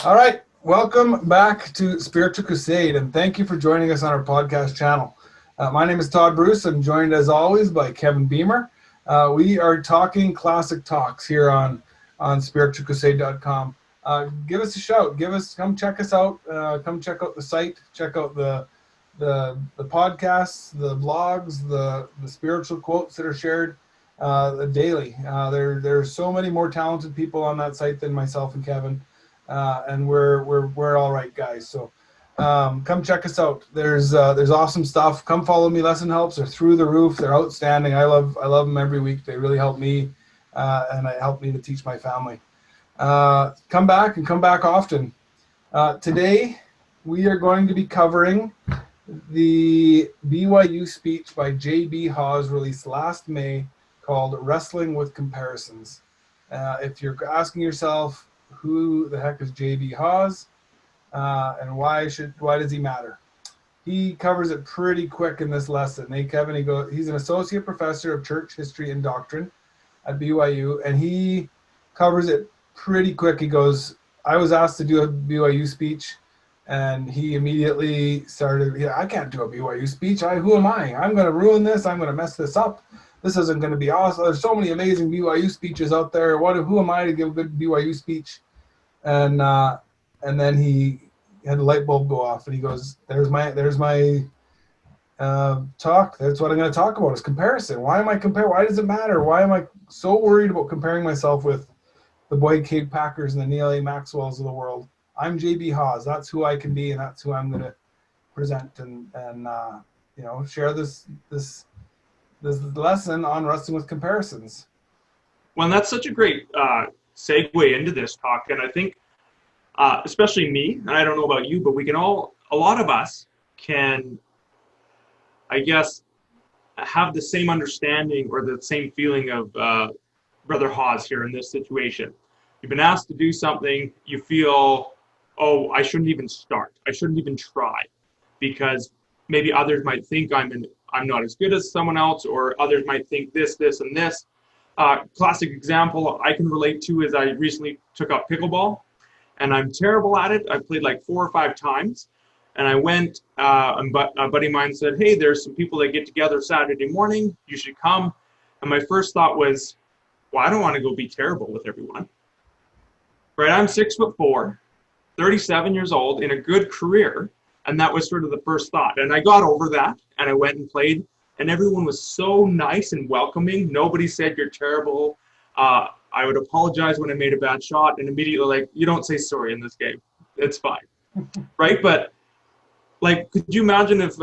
All right, welcome back to Spiritual Crusade, and thank you for joining us on our podcast channel. My name is Todd Bruce. I'm joined, as always, by Kevin Boehmer. We are talking classic talks here on spiritualcrusade.com. Give us a shout. Come check us out. Come check out the site. Check out the podcasts, the blogs, the spiritual quotes that are shared daily. There's so many more talented people on that site than myself and Kevin. And we're all right, guys. So come check us out. There's awesome stuff. Come follow me. Lesson helps are through the roof. They're outstanding. I love them every week. They really help me, and they help me to teach my family. Come back and come back often. Today we are going to be covering the BYU speech by J.B. Haws, released last May, called "Wrestling with Comparisons." If you're asking yourself, who the heck is J.B. Haws, and why does he matter? He covers it pretty quick in this lesson. Hey, Kevin, he's an associate professor of church history and doctrine at BYU, and he covers it pretty quick. He goes, I was asked to do a BYU speech, and he immediately started, I can't do a BYU speech. Who am I? I'm going to ruin this. I'm going to mess this up. This isn't going to be awesome. There's so many amazing BYU speeches out there. Who am I to give a good BYU speech? And then he had a light bulb go off, and he goes, "There's my talk. That's what I'm going to talk about is comparison. Why am I comparing? Why does it matter? Why am I so worried about comparing myself with the Boyd K. Packers and the Neil A. Maxwells of the world? I'm J.B. Haws. That's who I can be, and that's who I'm going to present and share this lesson on wrestling with comparisons." Well, and that's such a great segue into this talk. And I think, especially me, and I don't know about you, but a lot of us can, I guess, have the same understanding or the same feeling of Brother Haws here in this situation. You've been asked to do something, you feel, oh, I shouldn't even start. I shouldn't even try, because maybe others might think I'm not as good as someone else, or others might think this, and this. Classic example I can relate to is I recently took up pickleball, and I'm terrible at it. I played like 4 or 5 times, and I went, and a buddy of mine said, hey, there's some people that get together Saturday morning, you should come. And my first thought was, well, I don't want to go be terrible with everyone. Right? I'm 6'4", 37 years old, in a good career, and that was sort of the first thought. And I got over that, and I went and played. And everyone was so nice and welcoming. Nobody said you're terrible. I would apologize when I made a bad shot, and immediately, like, you don't say sorry in this game. It's fine, right? But like, could you imagine if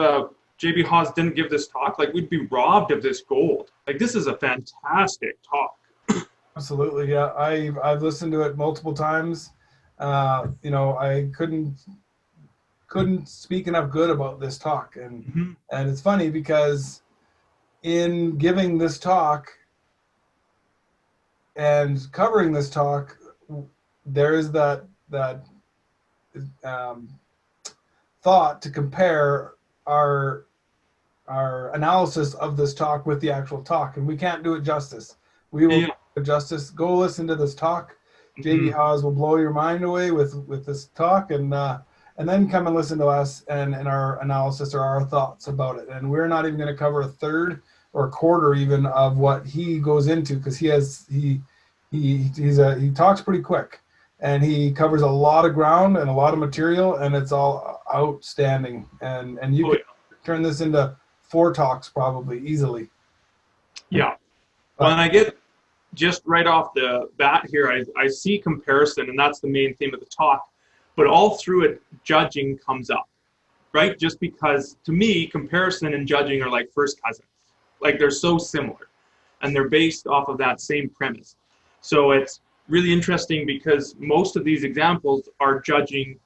J.B. Haws didn't give this talk? Like, we'd be robbed of this gold. Like, this is a fantastic talk. Absolutely, yeah. I've listened to it multiple times. I couldn't speak enough good about this talk, and it's funny because in giving this talk and covering this talk, there is that thought to compare our analysis of this talk with the actual talk, and we can't do it justice. We will do it justice. Go listen to this talk. J.B. Haws will blow your mind away with this talk, and then come and listen to us and our analysis or our thoughts about it. And we're not even going to cover a third or a quarter even of what he goes into, because he talks pretty quick, and he covers a lot of ground and a lot of material, and it's all outstanding. And you can turn this into 4 talks probably easily. Yeah. Well, and I get just right off the bat here, I see comparison, and that's the main theme of the talk. But all through it, judging comes up, right? Just because, to me, comparison and judging are like first cousins. Like, they're so similar, and they're based off of that same premise. So it's really interesting because most of these examples are judging.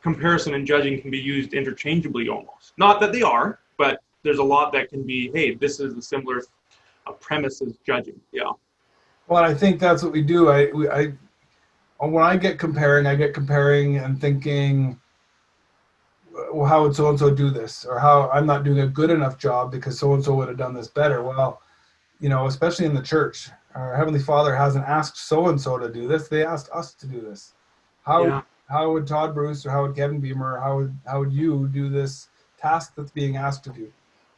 Comparison and judging can be used interchangeably almost. Not that they are, but there's a lot that can be, hey, this is a similar premise as judging. Yeah. Well, I think that's what we do. When I get comparing and thinking, well, how would so-and-so do this? Or how I'm not doing a good enough job because so-and-so would have done this better. Well, especially in the church, our Heavenly Father hasn't asked so-and-so to do this. They asked us to do this. How would Todd Bruce or how would Kevin Boehmer, how would you do this task that's being asked of you?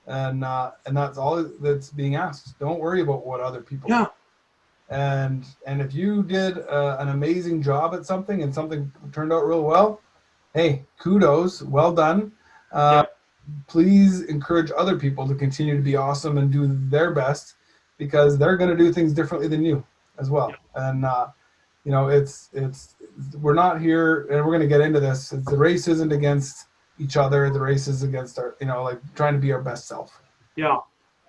And that's all that's being asked. Don't worry about what other people do. And if you did an amazing job at something and something turned out real well, hey, kudos, well done. Please encourage other people to continue to be awesome and do their best, because they're going to do things differently than you as well. And you know, it's we're not here, and we're going to get into this. The race isn't against each other. The race is against our, you know, like trying to be our best self. Yeah.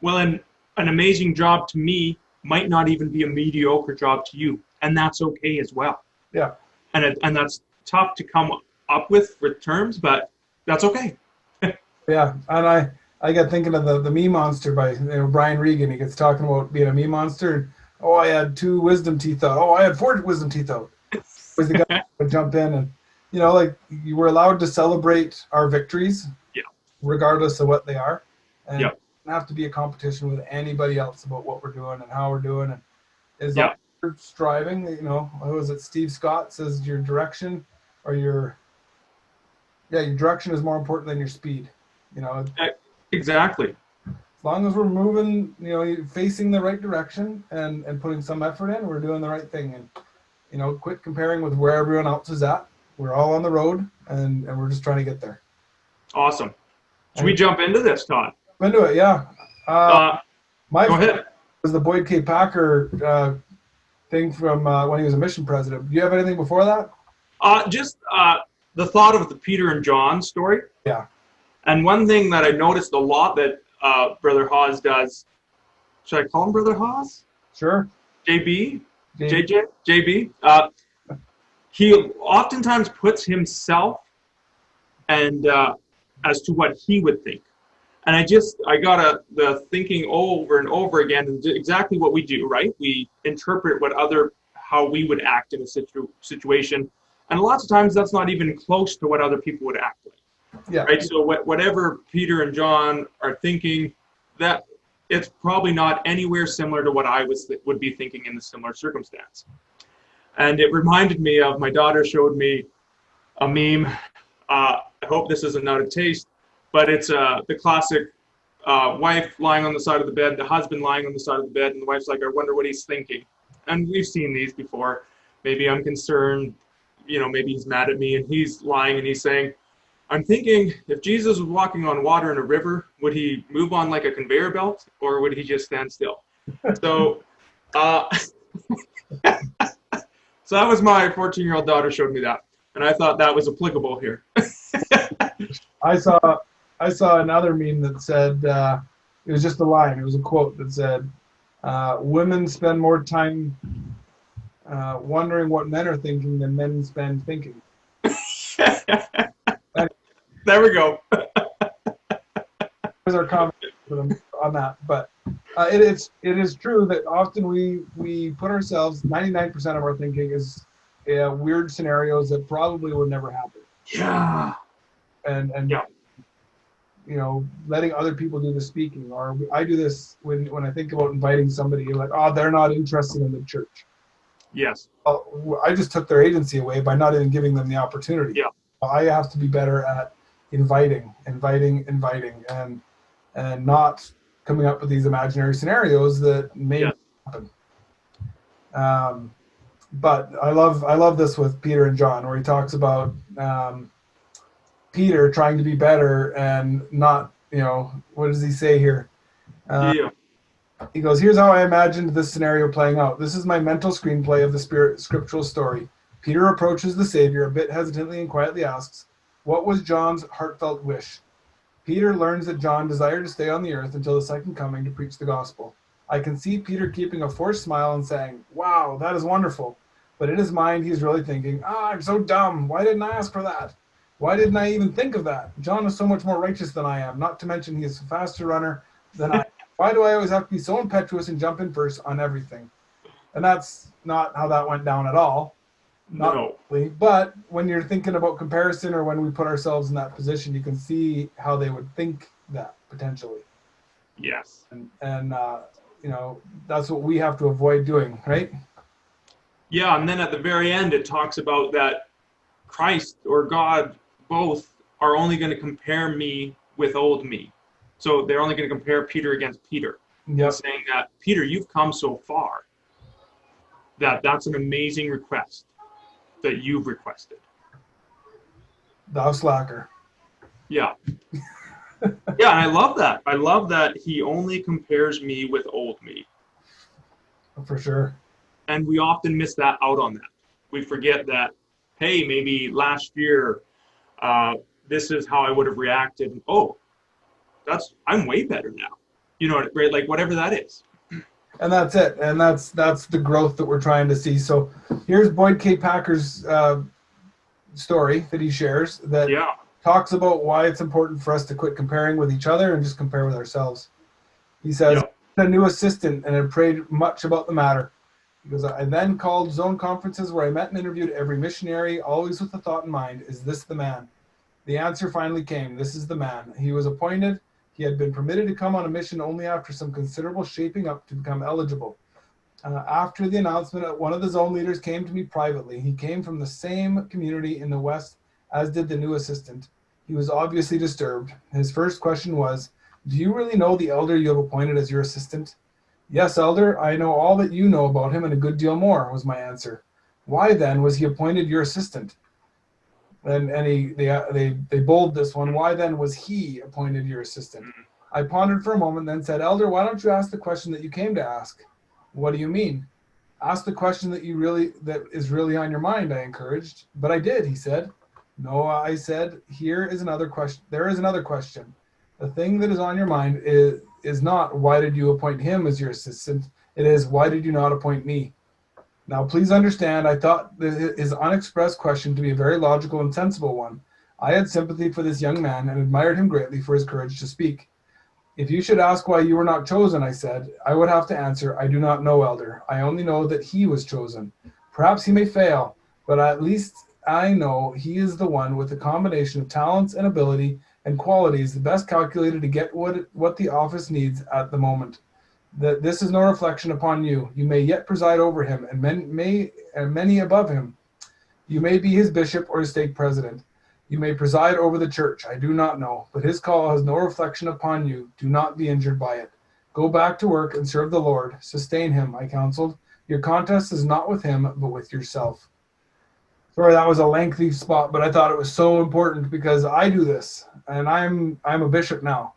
Well, and an amazing job to me might not even be a mediocre job to you, and that's okay as well. Yeah. And that's tough to come up with terms, but that's okay. Yeah, and I get thinking of the me monster by Brian Regan. He gets talking about being a me monster. Oh, I had 2 wisdom teeth out. Oh, I had 4 wisdom teeth out. Was the guy that would jump in, and you know, like, you were allowed to celebrate our victories, regardless of what they are, and it doesn't have to be a competition with anybody else about what we're doing and how we're doing. And as long as we're striving, you know, what was it? Steve Scott says your direction or your direction is more important than your speed. You know, exactly. As long as we're moving, you know, facing the right direction and putting some effort in, we're doing the right thing. And, you know, quit comparing with where everyone else is at. We're all on the road, and we're just trying to get there. Awesome. Should we jump into this, Todd? Jump into it, yeah. Go ahead. Was the Boyd K. Packer thing from when he was a mission president. Do you have anything before that? Just the thought of the Peter and John story. Yeah. And one thing that I noticed a lot that Brother Haws does, should I call him Brother Haws? Sure. JB? JB? He oftentimes puts himself and as to what he would think. And I got the thinking over and over again, exactly what we do, right? We interpret how we would act in a situation. And lots of times that's not even close to what other people would act like. Yeah. Right. So whatever Peter and John are thinking, that it's probably not anywhere similar to what I would be thinking in a similar circumstance. And it reminded me of, my daughter showed me a meme. I hope this isn't out of taste, but it's the classic wife lying on the side of the bed, the husband lying on the side of the bed, and the wife's like, I wonder what he's thinking. And we've seen these before. Maybe I'm concerned, you know, maybe he's mad at me, and he's lying and he's saying, I'm thinking, if Jesus was walking on water in a river, would he move on like a conveyor belt, or would he just stand still? So, so that was my 14-year-old daughter showed me that, and I thought that was applicable here. I saw another meme that said, it was just a line, it was a quote that said, women spend more time wondering what men are thinking than men spend thinking. There we go. There's our comment on that. But it is true that often we put ourselves, 99% of our thinking is weird scenarios that probably would never happen. Yeah. And you know, letting other people do the speaking. Or I do this when I think about inviting somebody, you're like, oh, they're not interested in the church. Yes. I just took their agency away by not even giving them the opportunity. Yeah. I have to be better at inviting, and not coming up with these imaginary scenarios that may happen. But I love this with Peter and John, where he talks about Peter trying to be better and not, you know, what does he say here? He goes, here's how I imagined this scenario playing out. This is my mental screenplay of the scriptural story. Peter approaches the Savior a bit hesitantly and quietly asks, what was John's heartfelt wish? Peter learns that John desired to stay on the earth until the second coming to preach the gospel. I can see Peter keeping a forced smile and saying, wow, that is wonderful. But in his mind, he's really thinking, I'm so dumb. Why didn't I ask for that? Why didn't I even think of that? John is so much more righteous than I am, not to mention he is a faster runner than I am. Why do I always have to be so impetuous and jump in first on everything? And that's not how that went down at all. No. But when you're thinking about comparison, or when we put ourselves in that position, you can see how they would think that potentially. Yes. And you know, that's what we have to avoid doing, right? Yeah, and then at the very end, it talks about that Christ or God both are only going to compare me with old me. So they're only going to compare Peter against Peter. Yep. Saying that, Peter, you've come so far that that's an amazing request that you've requested. Thou slacker. Yeah. Yeah, and I love that. I love that he only compares me with old me. For sure. And we often miss that out on that. We forget that, hey, maybe last year, this is how I would have reacted. Oh, I'm way better now. You know, right? Like whatever that is. And that's it. And that's the growth that we're trying to see. So here's Boyd K. Packer's story that he shares that talks about why it's important for us to quit comparing with each other and just compare with ourselves. He says, a new assistant and had prayed much about the matter. He goes, I then called zone conferences where I met and interviewed every missionary, always with the thought in mind, is this the man? The answer finally came, this is the man. He was appointed. He had been permitted to come on a mission only after some considerable shaping up to become eligible. After the announcement, one of the zone leaders came to me privately. He came from the same community in the West as did the new assistant. He was obviously disturbed. His first question was, do you really know the elder you have appointed as your assistant? Yes, elder, I know all that you know about him and a good deal more, was my answer. Why then was he appointed your assistant? And they bold this one. Why then was he appointed your assistant? I pondered for a moment, then said, Elder, why don't you ask the question that you came to ask? What do you mean? Ask the question that is really on your mind, I encouraged. But I did, he said. No, I said, here is another question. There is another question. The thing that is on your mind is not why did you appoint him as your assistant? It is why did you not appoint me? Now, please understand, I thought his unexpressed question to be a very logical and sensible one. I had sympathy for this young man and admired him greatly for his courage to speak. If you should ask why you were not chosen, I said, I would have to answer, I do not know, elder. I only know that he was chosen. Perhaps he may fail, but at least I know he is the one with a combination of talents and ability and qualities the best calculated to get what the office needs at the moment. That this is no reflection upon you. You may yet preside over him, and many above him. You may be his bishop or his stake president. You may preside over the church. I do not know, but his call has no reflection upon you. Do not be injured by it. Go back to work and serve the Lord. Sustain him, I counseled. Your contest is not with him, but with yourself. Sorry, that was a lengthy spot, but I thought it was so important because I do this, and I'm a bishop now.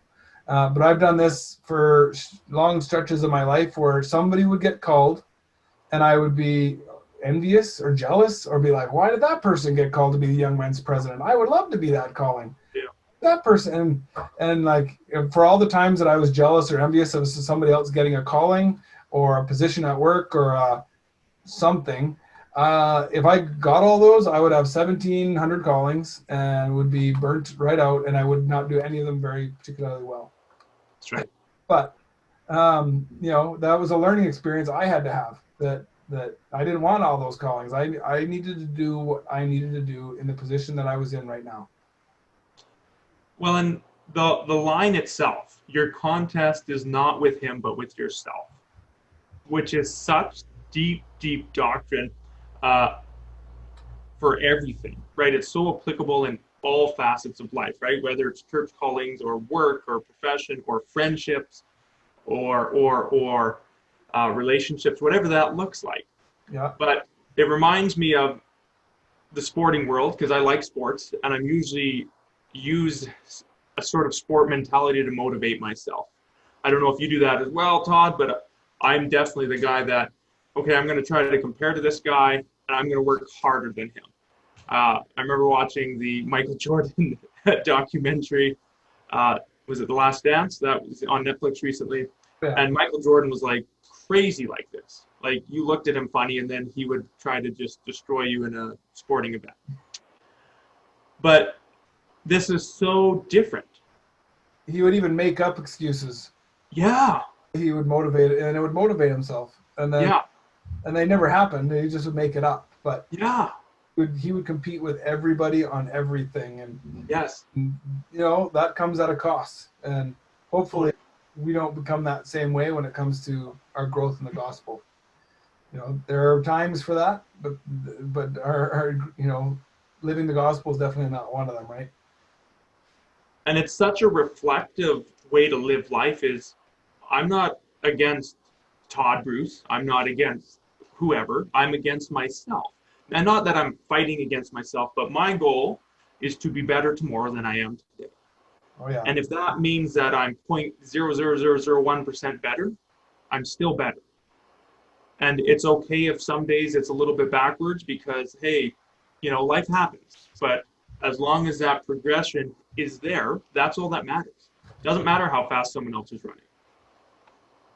But I've done this for long stretches of my life where somebody would get called and I would be envious or jealous or be like, why did that person get called to be the young men's president? I would love to be that calling. Yeah. That person. And like for all the times that I was jealous or envious of somebody else getting a calling or a position at work or something, if I got all those, I would have 1,700 callings and would be burnt right out, and I would not do any of them very particularly well. That's right. But that was a learning experience I had to have. That I didn't want all those callings. I needed to do what I needed to do in the position that I was in right now. Well, and the line itself, your contest is not with him, but with yourself, which is such deep doctrine for everything, right? It's so applicable in all facets of life, right? Whether it's church callings or work or profession or friendships or relationships, whatever that looks like. Yeah. But it reminds me of the sporting world because I like sports and I'm usually use a sort of sport mentality to motivate myself. I don't know if you do that as well, Todd, but I'm definitely the guy that, okay, I'm going to try to compare to this guy and I'm going to work harder than him. I remember watching the Michael Jordan documentary. Was it The Last Dance? That was on Netflix recently. Yeah. And Michael Jordan was like crazy like this. Like you looked at him funny and then he would try to just destroy you in a sporting event. But this is so different. He would even make up excuses. Yeah. He would motivate it, and it would motivate himself. And then, and they never happened. He just would make it up. But yeah, he would compete with everybody on everything, and yes, that comes at a cost. And hopefully, we don't become that same way when it comes to our growth in the gospel. There are times for that, but our living the gospel is definitely not one of them, right? And it's such a reflective way to live life. Is I'm not against Todd Bruce. I'm not against whoever. I'm against myself. And not that I'm fighting against myself, but my goal is to be better tomorrow than I am today. Oh yeah. And if that means that I'm 0.00001% better, I'm still better. And it's okay if some days it's a little bit backwards because, hey, life happens. But as long as that progression is there, that's all that matters. Doesn't matter how fast someone else is running.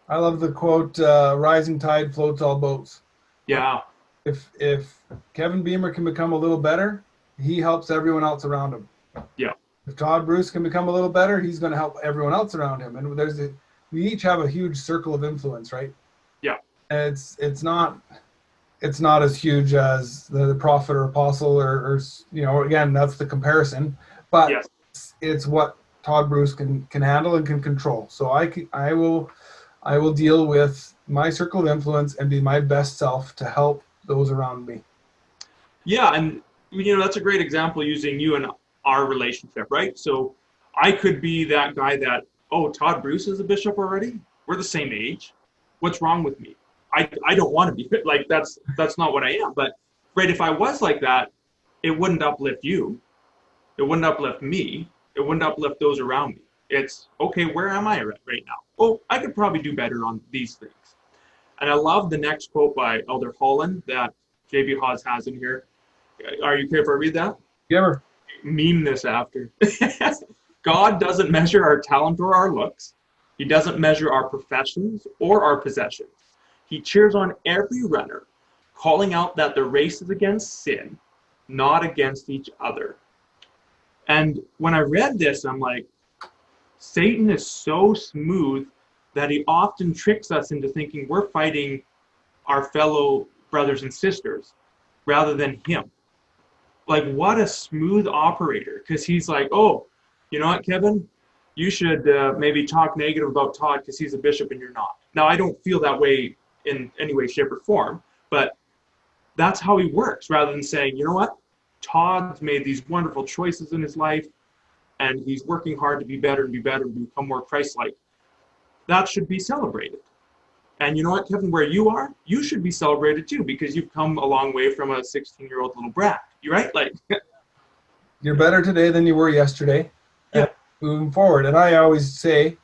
I love the quote, rising tide floats all boats. Yeah. If Kevin Boehmer can become a little better, he helps everyone else around him. Yeah. If Todd Bruce can become a little better, he's going to help everyone else around him. And we each have a huge circle of influence, right? Yeah. And it's not as huge as the prophet or apostle or again, that's the comparison, but Yes. it's what Todd Bruce can handle and can control. So I will deal with my circle of influence and be my best self to help those around me. Yeah, and that's a great example using you and our relationship, right? So I could be that guy that, oh, Todd Bruce is a bishop already? We're the same age. What's wrong with me? I don't want to be like that's not what I am. But right, if I was like that, it wouldn't uplift you. It wouldn't uplift me. It wouldn't uplift those around me. It's okay, where am I right now? Oh, I could probably do better on these things. And I love the next quote by Elder Holland that J.B. Haws has in here. Are you care if I read that? You ever Meme this after. God doesn't measure our talent or our looks. He doesn't measure our professions or our possessions. He cheers on every runner, calling out that the race is against sin, not against each other. And when I read this, I'm like, Satan is so smooth that he often tricks us into thinking we're fighting our fellow brothers and sisters rather than him. Like, what a smooth operator, because he's like, oh, you know what, Kevin? You should maybe talk negative about Todd because he's a bishop and you're not. Now, I don't feel that way in any way, shape, or form, but that's how he works, rather than saying, you know what? Todd's made these wonderful choices in his life, and he's working hard to be better and become more Christ-like. That should be celebrated. And you know what, Kevin, where you are, you should be celebrated too, because you've come a long way from a 16-year-old little brat. You right? Like, you're better today than you were yesterday. Yeah. Moving forward. And I always say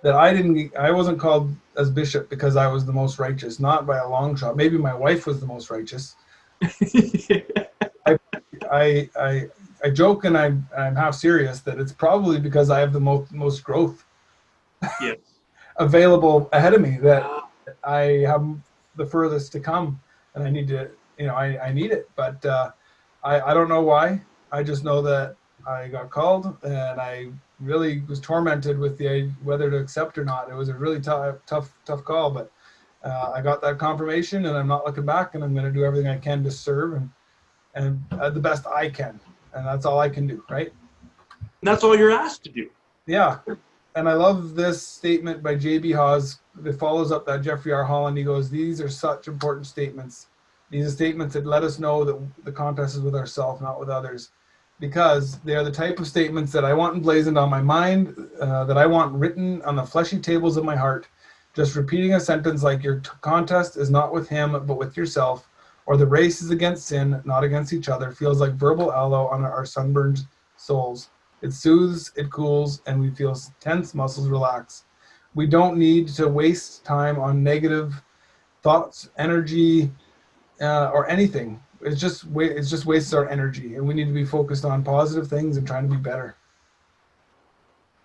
that I wasn't called as bishop because I was the most righteous, not by a long shot. Maybe my wife was the most righteous. I joke and I'm half serious that it's probably because I have the most growth Yes. available ahead of me, that I have the furthest to come, and I need to, I need it. But I don't know why. I just know that I got called, and I really was tormented with whether to accept or not. It was a really tough call, but I got that confirmation, and I'm not looking back, and I'm going to do everything I can to serve and the best I can, and that's all I can do, right? That's all you're asked to do. Yeah. And I love this statement by J.B. Haws that follows up that Jeffrey R. Holland. He goes, these are such important statements. These are statements that let us know that the contest is with ourselves, not with others, because they are the type of statements that I want emblazoned on my mind, that I want written on the fleshy tables of my heart. Just repeating a sentence like, your contest is not with him, but with yourself, or the race is against sin, not against each other, feels like verbal aloe on our sunburned souls. It soothes, it cools, and we feel tense muscles relax. We don't need to waste time on negative thoughts, energy, or anything. It just wastes our energy, and we need to be focused on positive things and trying to be better.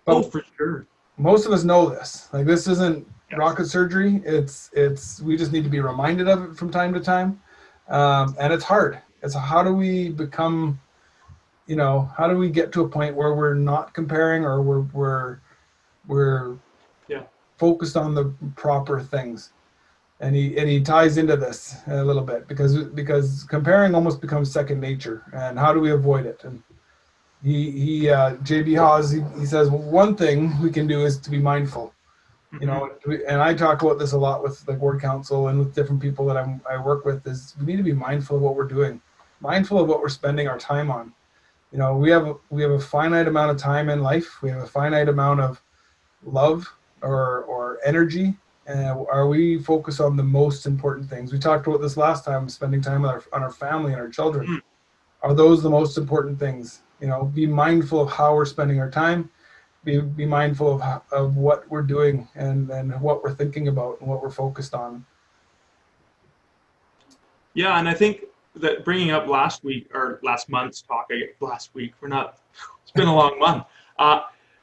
But for sure. Most of us know this. Like, this isn't rocket surgery. It's we just need to be reminded of it from time to time, and it's hard. It's how do we become, how do we get to a point where we're not comparing, or we're focused on the proper things? And he ties into this a little bit because comparing almost becomes second nature. And how do we avoid it? And he J.B. Haws, he says, well, one thing we can do is to be mindful. And I talk about this a lot with like Ward Council and with different people that I work with, is we need to be mindful of what we're doing. mindful of what we're spending our time on. You know, we have a finite amount of time in life. We have a finite amount of love or energy. And are we focused on the most important things? We talked about this last time, spending time with on our family and our children. Mm. Are those the most important things? You know, be mindful of how we're spending our time. Be mindful of what we're doing and what we're thinking about and what we're focused on. Yeah, and I think that bringing up last month's talk, last week, it's been a long month,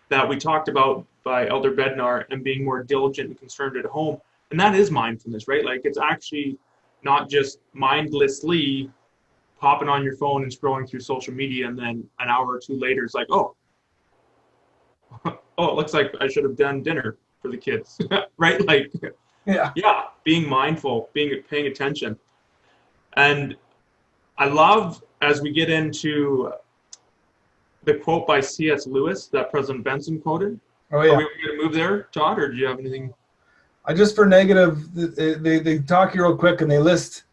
that we talked about by Elder Bednar and being more diligent and concerned at home. And that is mindfulness, right? Like, it's actually not just mindlessly popping on your phone and scrolling through social media, and then an hour or two later, it's like, oh, it looks like I should have done dinner for the kids, right? Like, yeah, being mindful, paying attention. And I love, as we get into the quote by C.S. Lewis that President Benson quoted. Oh, yeah. Are we going to move there, Todd, or do you have anything? I just, for negative, they talk here real quick and they list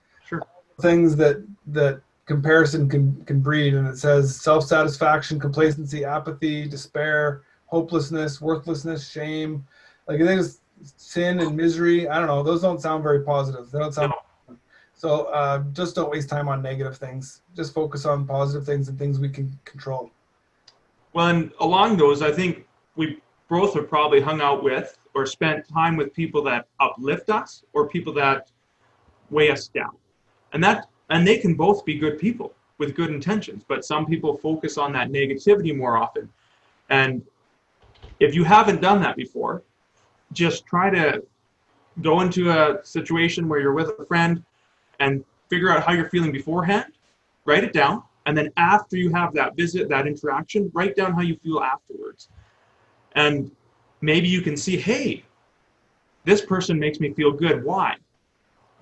things that comparison can breed. And it says self-satisfaction, complacency, apathy, despair, hopelessness, worthlessness, shame. Like, they just, sin and misery. I don't know. Those don't sound very positive. They don't sound. No. So just don't waste time on negative things. Just focus on positive things and things we can control. Well, and along those, I think we both have probably hung out with or spent time with people that uplift us or people that weigh us down. And they can both be good people with good intentions, but some people focus on that negativity more often. And if you haven't done that before, just try to go into a situation where you're with a friend and figure out how you're feeling beforehand, write it down, and then after you have that visit, that interaction, write down how you feel afterwards. And maybe you can see, hey, this person makes me feel good. Why?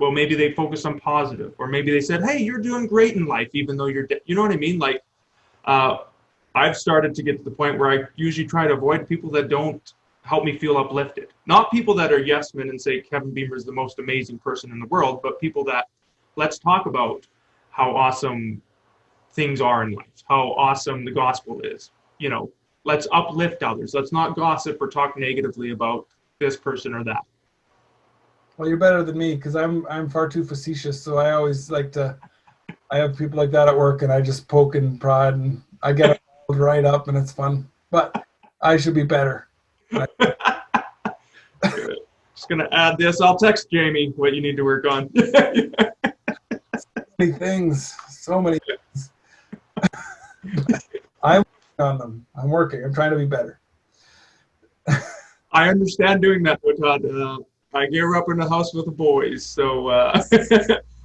Well, maybe they focus on positive, or maybe they said, hey, you're doing great in life, even though you know what I mean? Like, I've started to get to the point where I usually try to avoid people that don't help me feel uplifted. Not people that are yes men and say Kevin Boehmer is the most amazing person in the world, but people that, let's talk about how awesome things are in life, how awesome the gospel is. You know, let's uplift others. Let's not gossip or talk negatively about this person or that. Well, you're better than me because I'm far too facetious. So I always like to. I have people like that at work, and I just poke and prod, and I get right up, and it's fun. But I should be better. Just gonna add this. I'll text Jamie what you need to work on. So many things. I'm working on them. I'm working. I'm trying to be better. I understand doing that, Todd. I grew up in a house with the boys, so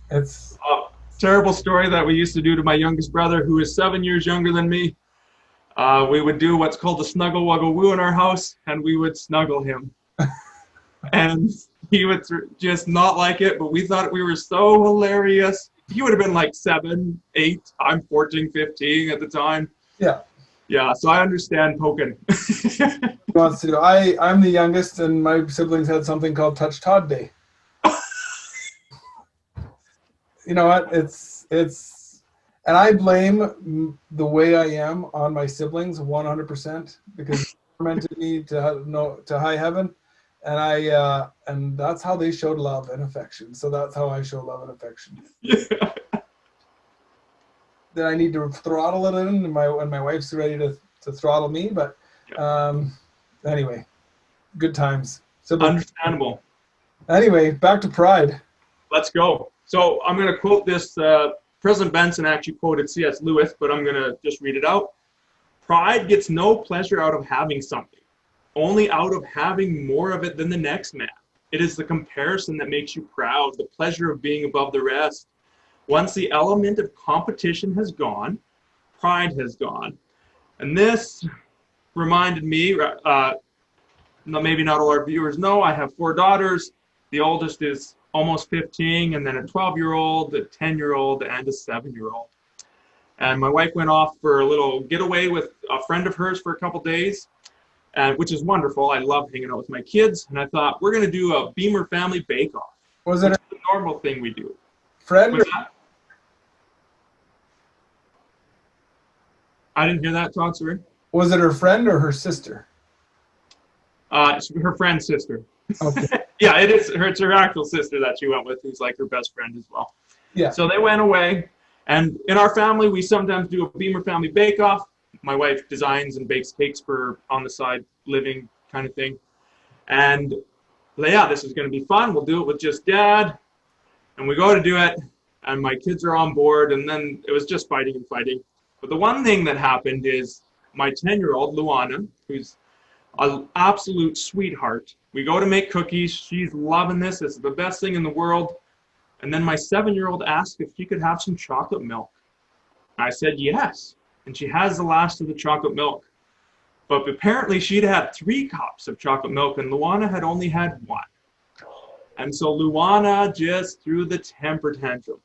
it's a terrible story that we used to do to my youngest brother, who is 7 years younger than me. We would do what's called the snuggle wuggle woo in our house, and we would snuggle him. And he would just not like it, but we thought we were so hilarious. He would have been like 7, 8. I'm 14, 15 at the time. Yeah, so I understand poking. Wants to. I'm the youngest, and my siblings had something called Touch Todd Day. You know what? It's, and I blame the way I am on my siblings 100% because they tormented me to high heaven, and and that's how they showed love and affection. So that's how I show love and affection. Yeah. Then I need to throttle it in, and my wife's ready to throttle me. But anyway, good times. Understandable. Anyway, back to pride. Let's go. So I'm going to quote this. President Benson actually quoted C.S. Lewis, but I'm going to just read it out. Pride gets no pleasure out of having something, only out of having more of it than the next man. It is the comparison that makes you proud, the pleasure of being above the rest. Once the element of competition has gone, pride has gone. And this reminded me, maybe not all our viewers know, I have 4 daughters. The oldest is almost 15, and then a 12-year-old, a 10-year-old, and a 7-year-old. And my wife went off for a little getaway with a friend of hers for a couple days, which is wonderful. I love hanging out with my kids. And I thought, we're going to do a Boehmer family bake-off. Was it a normal thing we do? Friend? I didn't hear that, Todd, sorry. Was it her friend or her sister? It's her friend's sister. Okay. Yeah, it's her actual sister that she went with, who's like her best friend as well. Yeah. So they went away, and in our family, we sometimes do a Boehmer family bake-off. My wife designs and bakes cakes for on the side living kind of thing. And yeah, this is going to be fun. We'll do it with just Dad. And we go to do it, and my kids are on board, and then it was just fighting and fighting. But the one thing that happened is my 10-year-old, Luana, who's an absolute sweetheart, we go to make cookies. She's loving this. This is the best thing in the world. And then my 7-year-old asked if she could have some chocolate milk. I said yes. And she has the last of the chocolate milk. But apparently she'd had 3 cups of chocolate milk, and Luana had only had 1. And so Luana just threw the temper tantrum.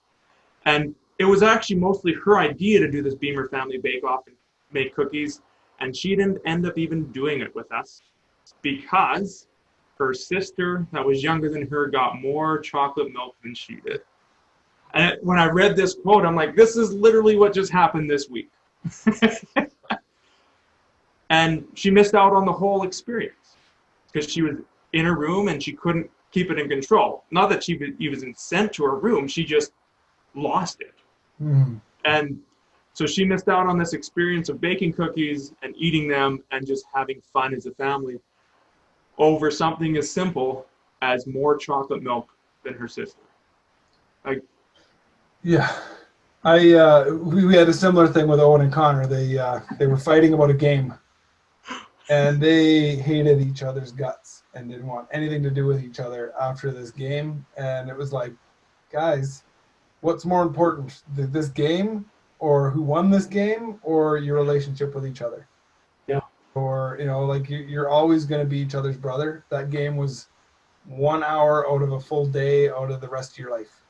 And it was actually mostly her idea to do this Boehmer family bake-off and make cookies. And she didn't end up even doing it with us because her sister that was younger than her got more chocolate milk than she did. And when I read this quote, I'm like, this is literally what just happened this week. And she missed out on the whole experience because she was in her room and she couldn't keep it in control. Not that she was sent to her room, she just lost it. Mm. And so she missed out on this experience of baking cookies and eating them and just having fun as a family over something as simple as more chocolate milk than her sister. Like, yeah, we had a similar thing with Owen and Connor. They were fighting about a game, and they hated each other's guts and didn't want anything to do with each other after this game. And it was like, guys, what's more important, this game, or who won this game, or your relationship with each other? yeah, Or, like you're always going to be each other's brother. That game was 1 hour out of a full day out of the rest of your life.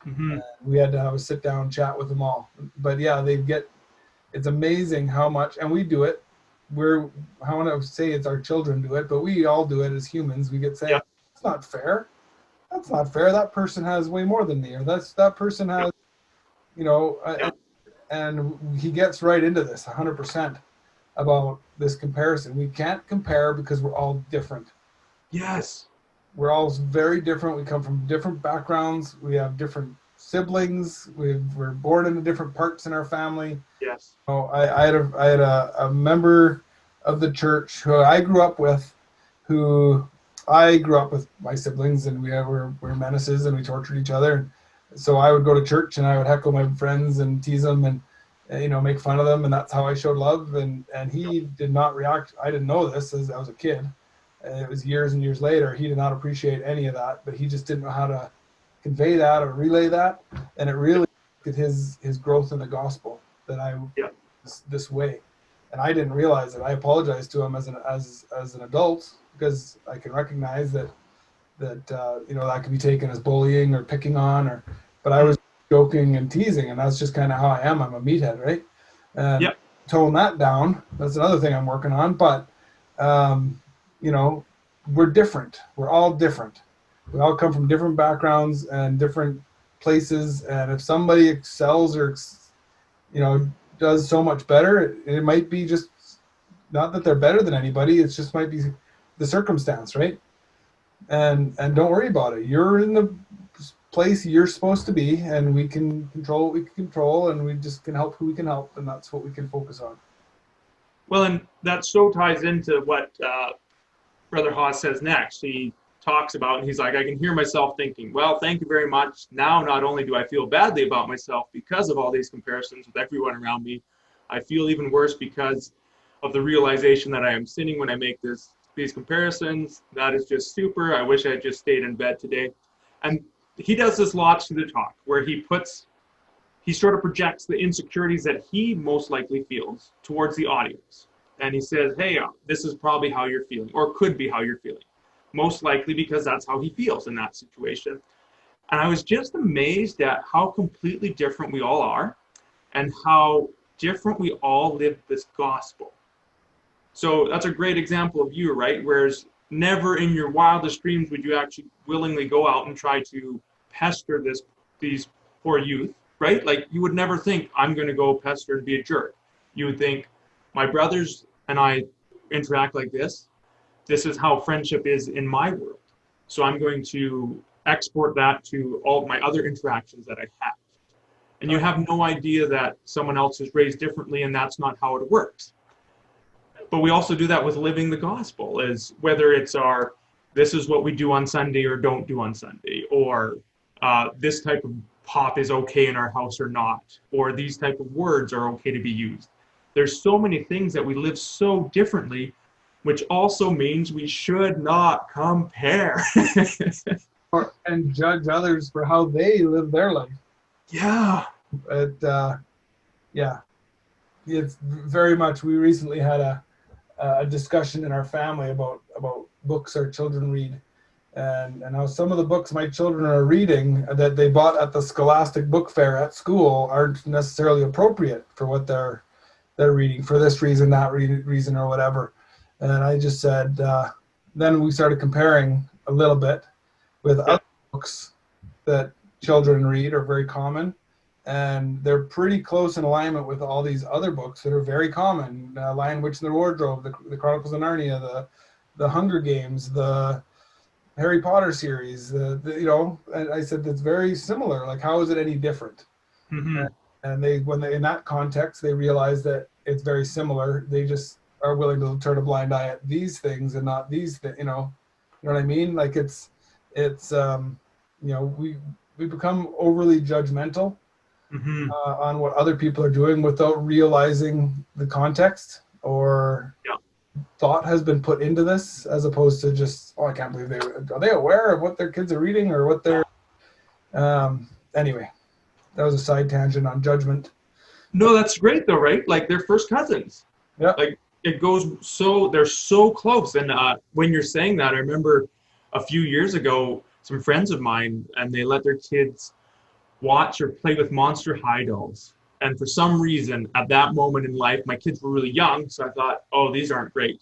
mm-hmm. We had to have a sit down chat with them all. But yeah, it's amazing how much, and we do it. I want to say it's our children do it, but we all do it as humans. We get saying, Yeah. It's not fair. That's not fair. That person has way more than me, or that person has, and he gets right into this 100% about this comparison. We can't compare because we're all different. Yes. We're all very different. We come from different backgrounds. We have different siblings. We're born into different parts in our family. Yes. I had a member of the church who I grew up with, my siblings, and we're menaces and we tortured each other. So I would go to church and I would heckle my friends and tease them and make fun of them, and that's how I showed love. And he did not react. I didn't know this as I was a kid. It was years and years later. He did not appreciate any of that, but he just didn't know how to convey that or relay that. And it really did his growth in the gospel that this way. And I didn't realize it. I apologized to him as an adult because I can recognize that that could be taken as bullying or picking on but I was joking and teasing, and that's just kind of how I am. I'm a meathead, right? And tone that down. That's another thing I'm working on. But we're different. We're all different. We all come from different backgrounds and different places. And if somebody excels or does so much better, it might be just not that they're better than anybody. It just might be the circumstance, right? And don't worry about it. You're in the place you're supposed to be, and we can control what we can control, and we just can help who we can help, and that's what we can focus on. Well, and that so ties into what Brother Haws says next. He talks about, and he's like, I can hear myself thinking, well, thank you very much. Now, not only do I feel badly about myself because of all these comparisons with everyone around me, I feel even worse because of the realization that I am sinning when I make these comparisons. That is just super. I wish I had just stayed in bed today. And he does this lots through the talk, where he sort of projects the insecurities that he most likely feels towards the audience. And he says, hey, this is probably how you're feeling, or could be how you're feeling. Most likely because that's how he feels in that situation. And I was just amazed at how completely different we all are and how different we all live this gospel. So that's a great example of you, right? Whereas never in your wildest dreams would you actually willingly go out and try to pester these poor youth, right? Like you would never think, I'm going to go pester and be a jerk. You would think, my brothers and I interact like this. This is how friendship is in my world. So I'm going to export that to all of my other interactions that I have. And you have no idea that someone else is raised differently, and that's not how it works. But we also do that with living the gospel, is whether it's this is what we do on Sunday or don't do on Sunday, or this type of pop is okay in our house or not, or these type of words are okay to be used. There's so many things that we live so differently, which also means we should not compare. And judge others for how they live their life. Yeah. Yeah. It's very much, we recently had a discussion in our family about books our children read, and how some of the books my children are reading that they bought at the Scholastic Book Fair at school aren't necessarily appropriate for what they're reading for this reason, that reason, or whatever. And I just said, then we started comparing a little bit with other books that children read are very common, and they're pretty close in alignment with all these other books that are very common. Lion, Witch, and the Wardrobe, the Chronicles of Narnia, the Hunger Games, the Harry Potter series, and I said that's very similar. Like, how is it any different? Mm-hmm. And when they in that context, they realize that it's very similar. They just are willing to turn a blind eye at these things and not these things. You know what I mean? Like it's we become overly judgmental on what other people are doing without realizing the context or thought has been put into this, as opposed to just, I can't believe are they aware of what their kids are reading or what they're anyway, that was a side tangent on judgment. No, that's great though, right? Like they're first cousins. Yeah. Like they're so close. And when you're saying that, I remember a few years ago, some friends of mine, and they let their kids watch or play with Monster High dolls. And for some reason, at that moment in life, my kids were really young, so I thought, oh, these aren't great.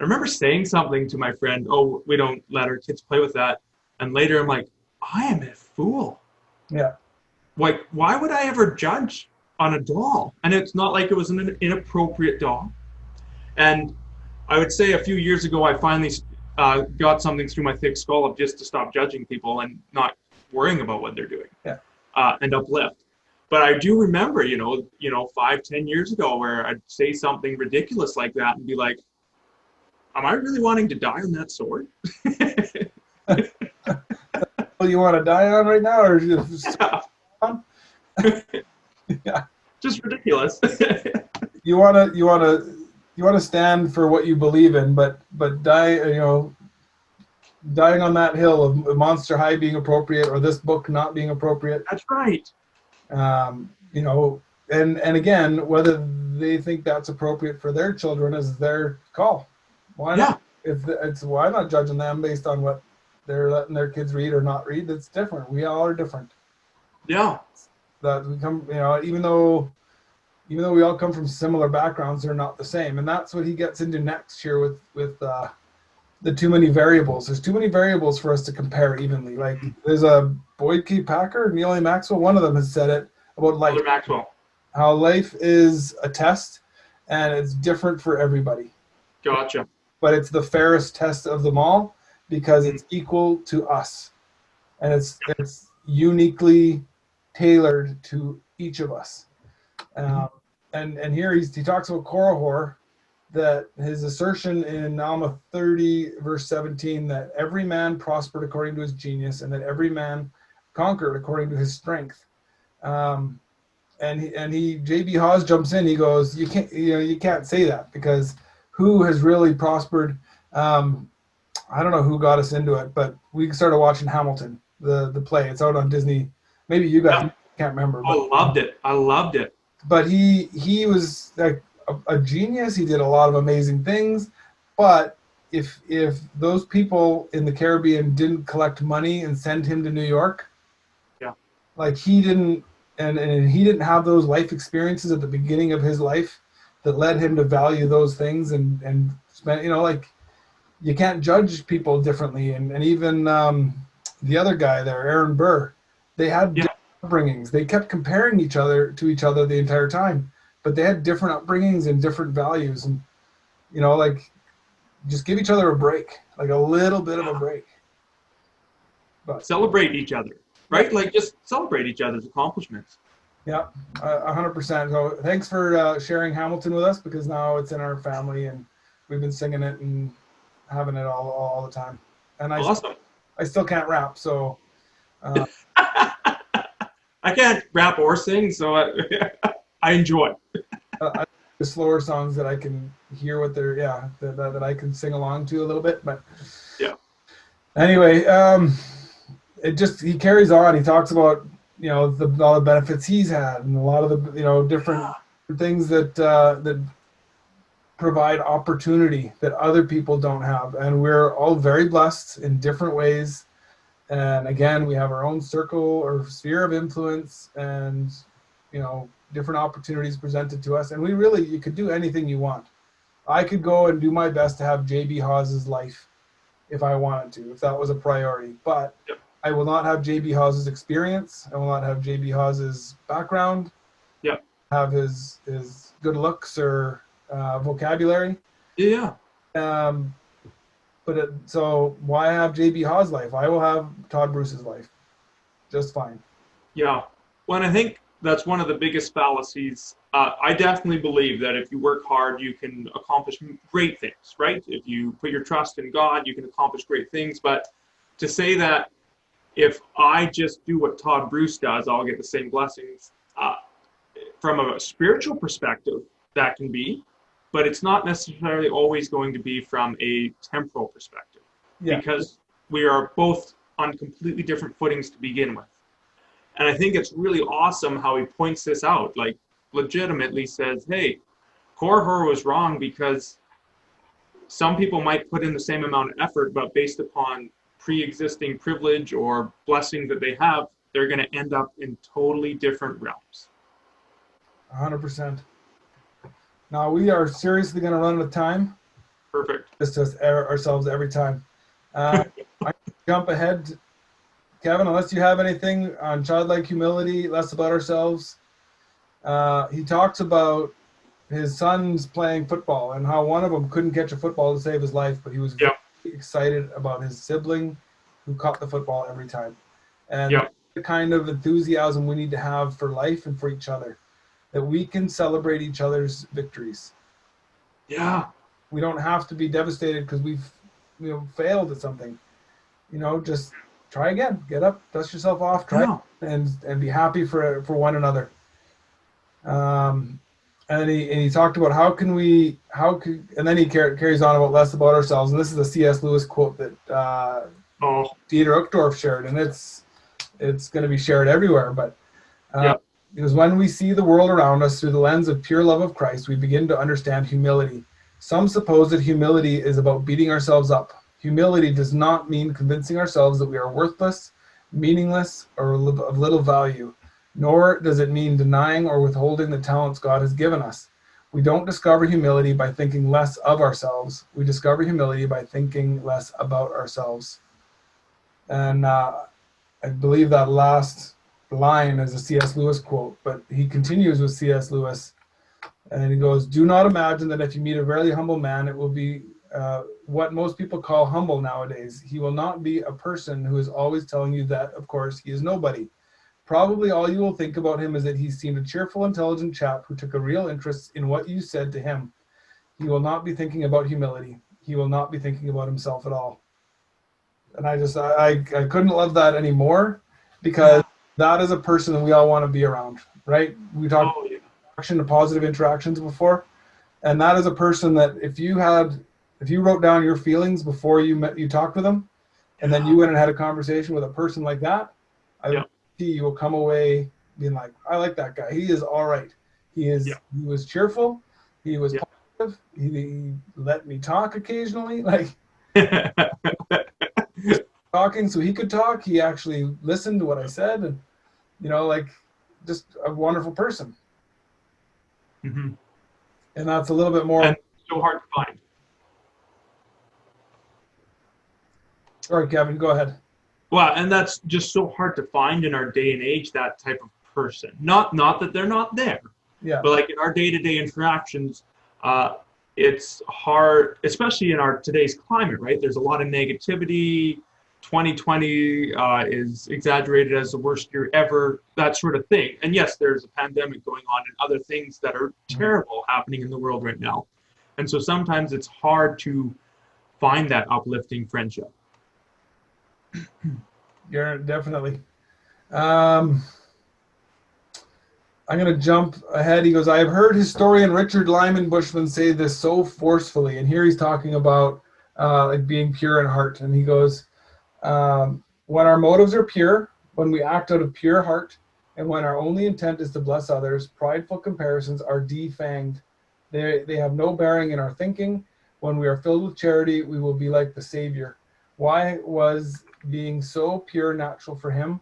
I remember saying something to my friend, oh, we don't let our kids play with that. And later I'm like, I am a fool. Yeah. Like, why would I ever judge on a doll? And it's not like it was an inappropriate doll. And I would say a few years ago, I finally got something through my thick skull of just to stop judging people and not worrying about what they're doing. Yeah. And uplift. But I do remember, 5-10 years ago, where I'd say something ridiculous like that and be like, am I really wanting to die on that sword? Well, you want to die on right now, or just yeah, just ridiculous. you want to stand for what you believe in, but dying on that hill of Monster High being appropriate or this book not being appropriate. That's right. And again, whether they think that's appropriate for their children is their call. Why not? Why not judging them based on what they're letting their kids read or not read? It's different. We all are different. Yeah. That we come, even though we all come from similar backgrounds, they're not the same. And that's what he gets into next here with the too many variables. There's too many variables for us to compare evenly. Like there's a Boyd K. Packer, Neil A. Maxwell, one of them has said it about life. Maxwell. How life is a test and it's different for everybody. Gotcha. But it's the fairest test of them all because it's equal to us. And it's uniquely tailored to each of us. And here he talks about Korihor, that his assertion in Alma 30 verse 17, that every man prospered according to his genius and that every man conquered according to his strength. And J.B. Haws jumps in. He goes, you can't say that, because who has really prospered? I don't know who got us into it, but we started watching Hamilton, the play. It's out on Disney. Maybe you guys can't remember. But, I loved it. But he was like a genius. He did a lot of amazing things. But if those people in the Caribbean didn't collect money and send him to New York, like he didn't, and he didn't have those life experiences at the beginning of his life that led him to value those things and spend, like you can't judge people differently. And even the other guy there, Aaron Burr, they had different upbringings. They kept comparing each other the entire time. but they had different upbringings and different values, and like just give each other a break, like a little bit of a break. But celebrate each other, right? Like just celebrate each other's accomplishments. Yeah, 100%. So thanks for sharing Hamilton with us, because now it's in our family and we've been singing it and having it all the time. And Awesome. I still can't rap, so. I can't rap or sing, so I enjoy. I the slower songs that I can hear what they're, that I can sing along to a little bit. But yeah. Anyway, he carries on. He talks about, all the benefits he's had and a lot of the, different things that provide opportunity that other people don't have. And we're all very blessed in different ways. And again, we have our own circle or sphere of influence and, different opportunities presented to us. And you could do anything you want. I could go and do my best to have J.B. Hawes's life if I wanted to, if that was a priority. But Yep. I will not have J.B. Hawes's experience. I will not have J.B. Hawes's background. Yep. Have his good looks or vocabulary. Yeah. So why have J.B. Haws' life? I will have Todd Bruce's life. Just fine. Yeah. Well, and I think that's one of the biggest fallacies. I definitely believe that if you work hard, you can accomplish great things, right? If you put your trust in God, you can accomplish great things. But to say that if I just do what Todd Bruce does, I'll get the same blessings, from a spiritual perspective, that can be, but it's not necessarily always going to be from a temporal perspective, because we are both on completely different footings to begin with. And I think it's really awesome how he points this out, like legitimately says, hey, Korihor was wrong because some people might put in the same amount of effort, but based upon pre-existing privilege or blessings that they have, they're going to end up in totally different realms. 100%. Now we are seriously going to run out of time. Perfect. Just ourselves every time. I jump ahead, Kevin, unless you have anything on childlike humility, less about ourselves. He talks about his sons playing football and how one of them couldn't catch a football to save his life, but he was very excited about his sibling who caught the football every time. And that's the kind of enthusiasm we need to have for life and for each other, that we can celebrate each other's victories. Yeah. We don't have to be devastated because we've failed at something. Just try again. Get up, dust yourself off, try and be happy for one another. And he talked about and then he carries on about less about ourselves. And this is a C.S. Lewis quote that Dieter Uchtdorf shared, and it's going to be shared everywhere. But because when we see the world around us through the lens of pure love of Christ, we begin to understand humility. Some suppose that humility is about beating ourselves up. Humility does not mean convincing ourselves that we are worthless, meaningless, or of little value, nor does it mean denying or withholding the talents God has given us. We don't discover humility by thinking less of ourselves. We discover humility by thinking less about ourselves. And I believe that last line is a C.S. Lewis quote, but he continues with C.S. Lewis, and he goes, "Do not imagine that if you meet a very humble man, it will be what most people call humble nowadays. He will not be a person who is always telling you that, of course, he is nobody. Probably all you will think about him is that he seemed a cheerful, intelligent chap who took a real interest in what you said to him. He will not be thinking about humility. He will not be thinking about himself at all." And I couldn't love that anymore, because that is a person we all want to be around, right? We talked about positive interactions before, and that is a person that if you wrote down your feelings before you talked with them, and then you went and had a conversation with a person like that, you will come away being like, I like that guy. He is all right. He was cheerful. He was positive. He let me talk occasionally, like talking so he could talk. He actually listened to what I said, and just a wonderful person. Mm-hmm. And that's a little bit more. And so hard to find. All right, Kevin, go ahead. Well, and that's just so hard to find in our day and age, that type of person. Not that they're not there, Yeah. But like in our day-to-day interactions, it's hard, especially in our today's climate, right? There's a lot of negativity. 2020 is exaggerated as the worst year ever, that sort of thing. And yes, there's a pandemic going on and other things that are terrible happening in the world right now. And so sometimes it's hard to find that uplifting friendship. You're definitely. I'm going to jump ahead. He goes, I have heard historian Richard Lyman Bushman say this so forcefully. And here he's talking about like being pure in heart. And he goes, when our motives are pure, when we act out of pure heart, and when our only intent is to bless others, prideful comparisons are defanged. They have no bearing in our thinking. When we are filled with charity, we will be like the Savior. Why was being so pure natural for him?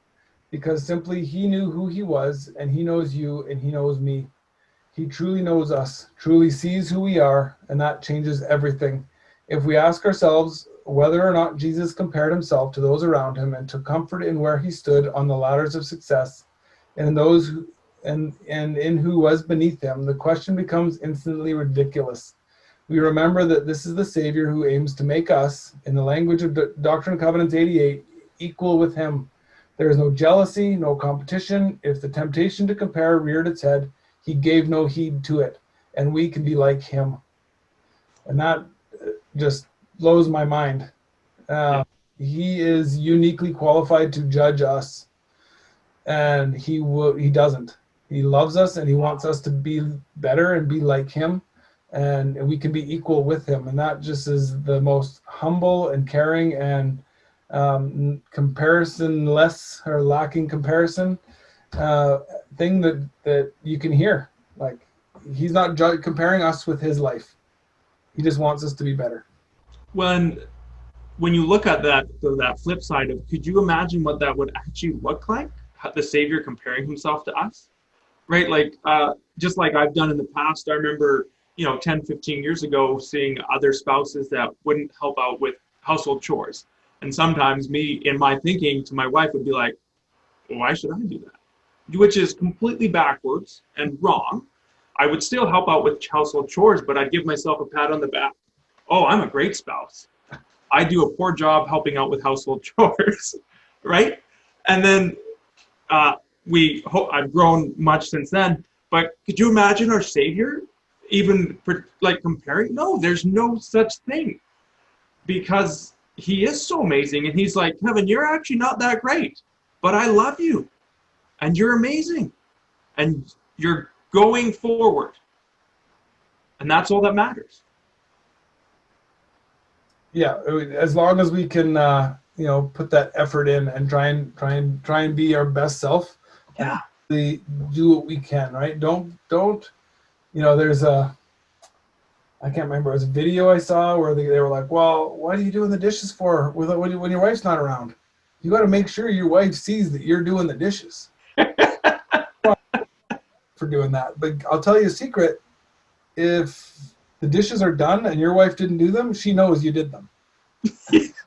Because simply he knew who he was, and he knows you, and he knows me. He truly knows us, truly sees who we are, and that changes everything. If we ask ourselves whether or not Jesus compared himself to those around him and took comfort in where he stood on the ladders of success, and in those who, and in who was beneath him, the question becomes instantly ridiculous. We remember that this is the Savior who aims to make us, in the language of Doctrine and Covenants 88, equal with him. There is no jealousy, no competition. If the temptation to compare reared its head, he gave no heed to it, and we can be like him. And that just blows my mind. He is uniquely qualified to judge us, and he doesn't. He loves us, and he wants us to be better and be like him, and we can be equal with him. And that just is the most humble and caring and comparison-less or lacking comparison thing that you can hear. Like, he's not comparing us with his life. He just wants us to be better. When you look at that flip side of, could you imagine what that would actually look like? The Savior comparing himself to us, right? Like, just like I've done in the past, I remember, 10, 15 years ago, seeing other spouses that wouldn't help out with household chores. And sometimes me, in my thinking to my wife, would be like, well, why should I do that? Which is completely backwards and wrong. I would still help out with household chores, but I'd give myself a pat on the back. Oh, I'm a great spouse. I do a poor job helping out with household chores, right? And then I've grown much since then. But could you imagine our Savior even for like comparing? No, there's no such thing, because he is so amazing. And he's like, Kevin, you're actually not that great, but I love you, and you're amazing, and you're going forward, and that's all that matters. Yeah, as long as we can, put that effort in and try and be our best self. Yeah. And do what we can, right? Don't. There's I can't remember. It was a video I saw where they were like, "Well, what are you doing the dishes for when your wife's not around? You got to make sure your wife sees that you're doing the dishes." For doing that, but I'll tell you a secret: if the dishes are done and your wife didn't do them, she knows you did them.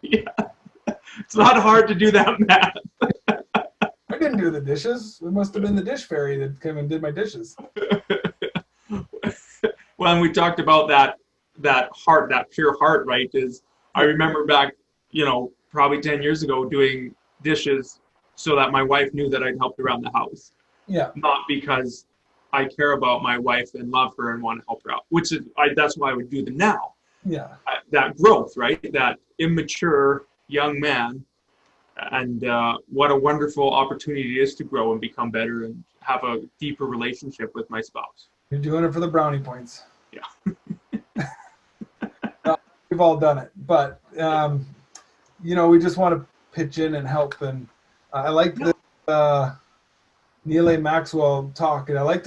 Yeah. It's not hard to do that math. I didn't do the dishes. It must have been the dish fairy that came and did my dishes. Well, and we talked about that heart, that pure heart, right? I remember back, probably 10 years ago, doing dishes so that my wife knew that I'd helped around the house. Yeah. Not because I care about my wife and love her and want to help her out, that's why I would do them now. Yeah. That growth, right? That immature young man, and what a wonderful opportunity it is to grow and become better and have a deeper relationship with my spouse. You're doing it for the brownie points. Yeah. No, we've all done it, but we just want to pitch in and help. And I like the Neil A. Maxwell talk, and I liked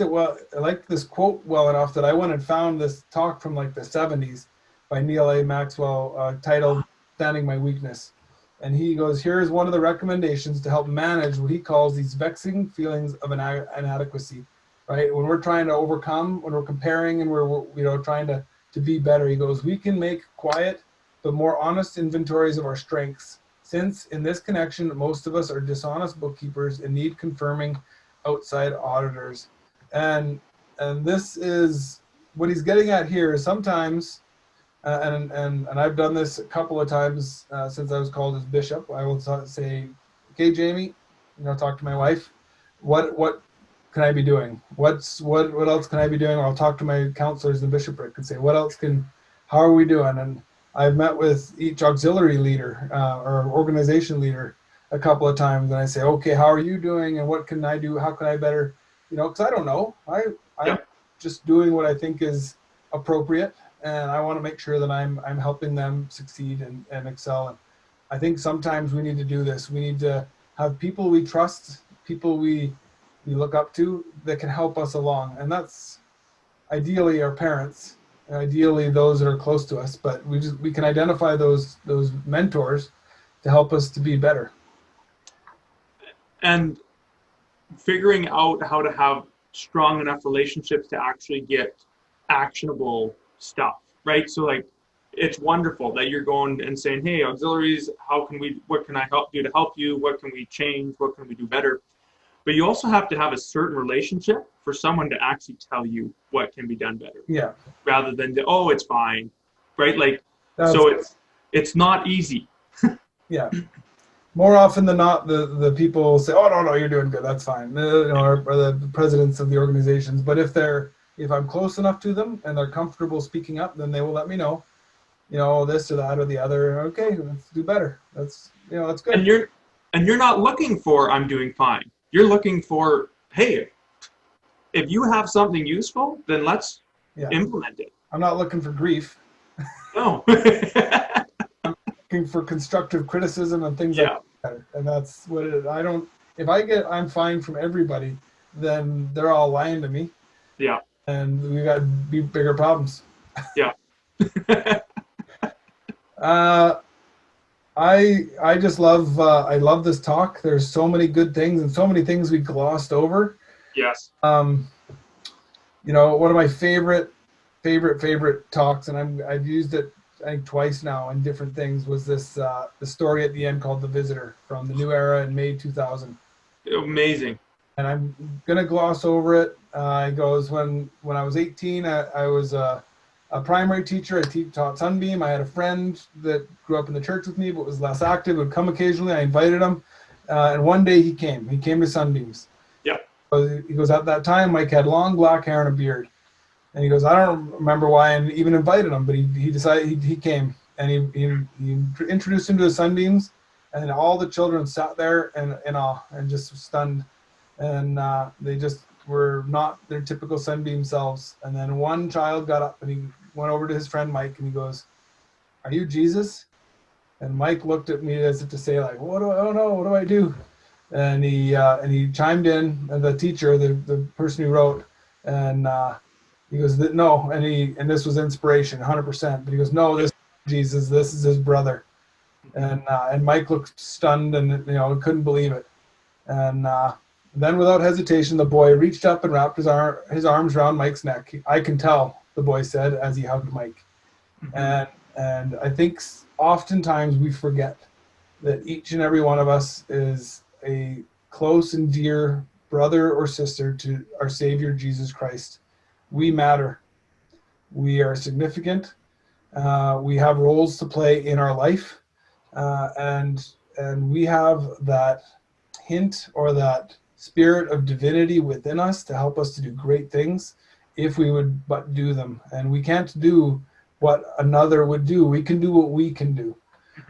this quote well enough that I went and found this talk from like the 70s by Neil A. Maxwell titled "Understanding My Weakness." And he goes, "Here's one of the recommendations to help manage what he calls these vexing feelings of inadequacy." Right? When we're trying to overcome, when we're comparing and we're trying to be better, he goes, "We can make quiet but more honest inventories of our strengths. Since in this connection, most of us are dishonest bookkeepers and need confirming outside auditors." And and this is what he's getting at here is sometimes, and I've done this a couple of times since I was called as bishop. I will say, okay, Jamie, talk to my wife. What can I be doing? What else can I be doing? Or I'll talk to my counselors in the bishopric and say, how are we doing? And I've met with each auxiliary leader or organization leader a couple of times, and I say, okay, how are you doing? And what can I do? How can I better? Because I don't know. I'm just doing what I think is appropriate, and I want to make sure that I'm helping them succeed and excel. And I think sometimes we need to do this. We need to have people we trust, people we look up to that can help us along, and that's ideally our parents, ideally those that are close to us. But we can identify those mentors to help us to be better. And figuring out how to have strong enough relationships to actually get actionable stuff, right? So like, it's wonderful that you're going and saying, hey, auxiliaries, what can I do to help you? What can we change? What can we do better? But you also have to have a certain relationship for someone to actually tell you what can be done better. Yeah. Rather than it's fine, right? Like, so it's not easy. Yeah. More often than not, the people say, "Oh no, you're doing good. That's fine." Or the presidents of the organizations. But if I'm close enough to them and they're comfortable speaking up, then they will let me know, this or that or the other. Okay, let's do better. That's good. And you're not looking for I'm doing fine. You're looking for, hey, if you have something useful, then let's implement it. I'm not looking for grief. No. I'm looking for constructive criticism and things like that. And that's what it is. If I get I'm fine from everybody, then they're all lying to me. Yeah. And we got bigger problems. Yeah. I just love I love this talk. There's so many good things and so many things we glossed over. Yes. One of my favorite talks, and I've used it I think twice now in different things, was this the story at the end called The Visitor from the New Era in May 2000. Amazing. And I'm gonna gloss over it. It goes, when I was 18, I was a primary teacher. I taught Sunbeam. I had a friend that grew up in the church with me but was less active, would come occasionally. I invited him, and one day he came to Sunbeams. He goes, at that time Mike had long black hair and a beard, and he goes, I don't remember why I even invited him, but he decided he came, and he introduced him to the Sunbeams, and all the children sat there in awe and just stunned, and they just were not their typical Sunbeam selves. And then one child got up and he went over to his friend Mike and he goes, "Are you Jesus?" And Mike looked at me as if to say, like, what do I do? And he chimed in, and the teacher, the person who wrote, and he goes, no, and this was inspiration, 100%. But he goes, no, this is Jesus, this is his brother. And Mike looked stunned and couldn't believe it. And then without hesitation, the boy reached up and wrapped his arms around Mike's neck. I can tell, the boy said as he hugged Mike. Mm-hmm. And I think oftentimes we forget that each and every one of us is a close and dear brother or sister to our Savior, Jesus Christ. We matter. We are significant. We have roles to play in our life. And we have that hint or that spirit of divinity within us to help us to do great things if we would but do them. And we can't do what another would do. We can do what we can do.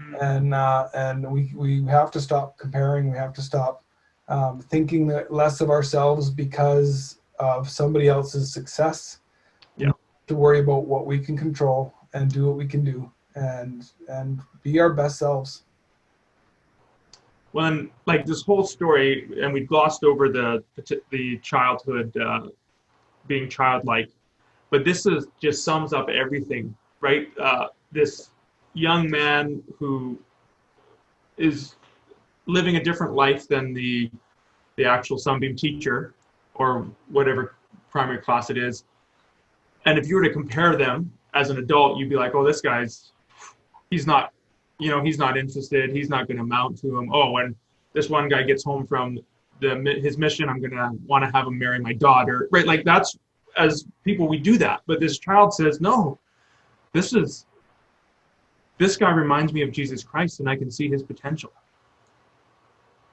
Mm-hmm. And we have to stop comparing. We have to stop thinking less of ourselves because of somebody else's success. Yeah. We have to worry about what we can control and do what we can do and be our best selves. Well, and like this whole story, and we glossed over the childhood being childlike, but this just sums up everything, right? This young man who is living a different life than the actual Sunbeam teacher or whatever primary class it is. And if you were to compare them as an adult, you'd be like, oh, this guy's, he's not interested. He's not going to amount to him. Oh, when this one guy gets home from his mission, I'm going to want to have him marry my daughter, right? Like that's as people, we do that. But this child says, no, this guy reminds me of Jesus Christ, and I can see his potential.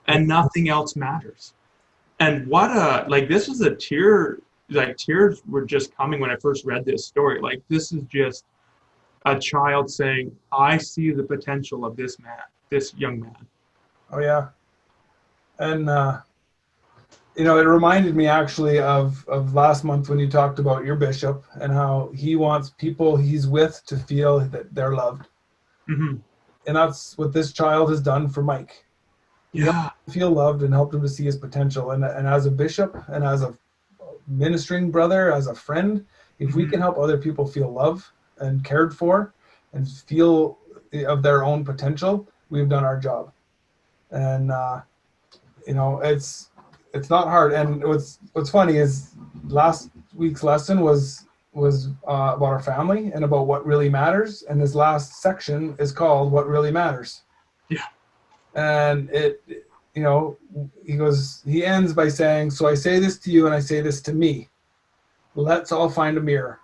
And nothing else matters. And this is a tear, like tears were just coming when I first read this story. Like, this is just a child saying, I see the potential of this young man. Oh, yeah. And, it reminded me actually of last month when you talked about your bishop and how he wants people he's with to feel that they're loved. Mm-hmm. And that's what this child has done for Mike. Yeah. Feel loved and helped him to see his potential. And as a bishop and as a ministering brother, as a friend, if we can help other people feel loved and cared for and feel of their own potential, we've done our job. And, it's not hard. And what's funny is last week's lesson was about our family and about what really matters. And this last section is called What Really Matters. Yeah. And he ends by saying, so I say this to you and I say this to me. Let's all find a mirror.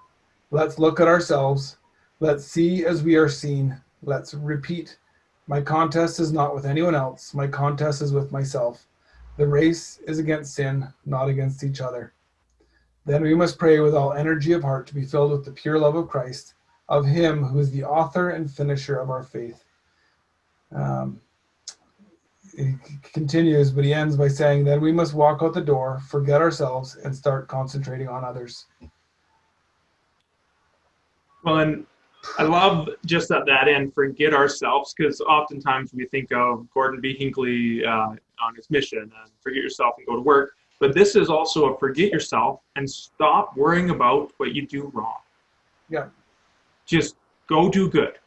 Let's look at ourselves. Let's see as we are seen. Let's repeat. My contest is not with anyone else. My contest is with myself. The race is against sin, not against each other. Then we must pray with all energy of heart to be filled with the pure love of Christ, of him who is the author and finisher of our faith. He continues, but he ends by saying, then we must walk out the door, forget ourselves, and start concentrating on others. Well, and I love just at that end, forget ourselves, because oftentimes we think of Gordon B. Hinckley on his mission and forget yourself and go to work. But this is also a forget yourself and stop worrying about what you do wrong. Yeah. Just go do good.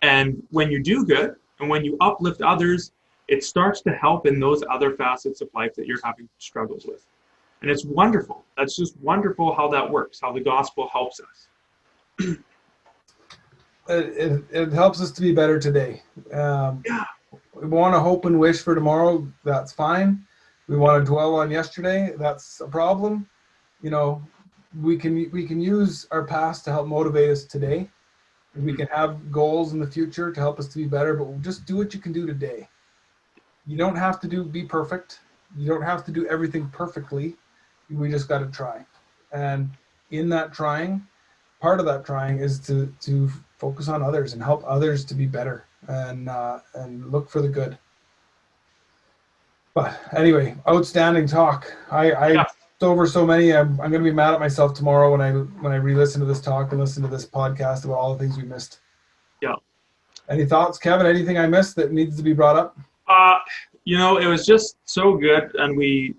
And when you do good and when you uplift others, it starts to help in those other facets of life that you're having struggles with. And it's wonderful. That's just wonderful how that works, how the gospel helps us. It helps us to be better today. We want to hope and wish for tomorrow. That's fine. We want to dwell on yesterday. That's a problem. We can use our past to help motivate us today. We can have goals in the future to help us to be better, but we'll just do what you can do today. You don't have to be perfect. You don't have to do everything perfectly. We just got to try. And in that trying, part of that trying is to focus on others and help others to be better and look for the good. But anyway, outstanding talk. I over so many. I'm going to be mad at myself tomorrow when I re-listen to this talk and listen to this podcast about all the things we missed. Yeah. Any thoughts, Kevin? Anything I missed that needs to be brought up? It was just so good, and we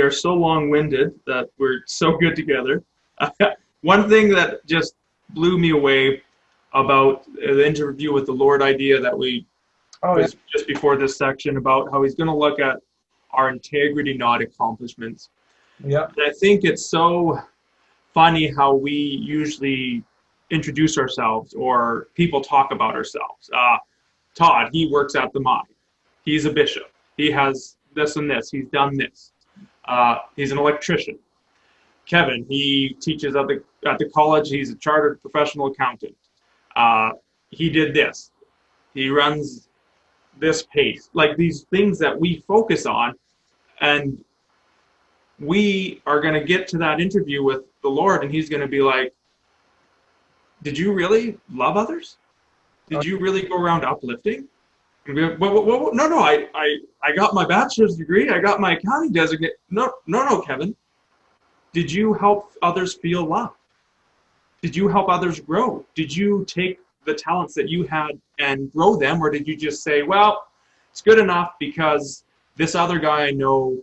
are so long-winded that we're so good together. One thing that just blew me away about the interview with the Lord idea that was just before this section about how he's going to look at our integrity, not accomplishments. Yeah. And I think it's so funny how we usually introduce ourselves or people talk about ourselves. Todd, he works at the mine. He's a bishop. He has this and this. He's done this. He's an electrician. Kevin, he teaches at the college. He's a chartered professional accountant. He did this. He runs this pace. Like these things that we focus on, and we are going to get to that interview with the Lord, and he's going to be like, did you really love others? Did you really go around uplifting? No, I got my bachelor's degree. I got my accounting designate. No, Kevin. Did you help others feel loved? Did you help others grow? Did you take the talents that you had and grow them? Or did you just say, well, it's good enough because this other guy I know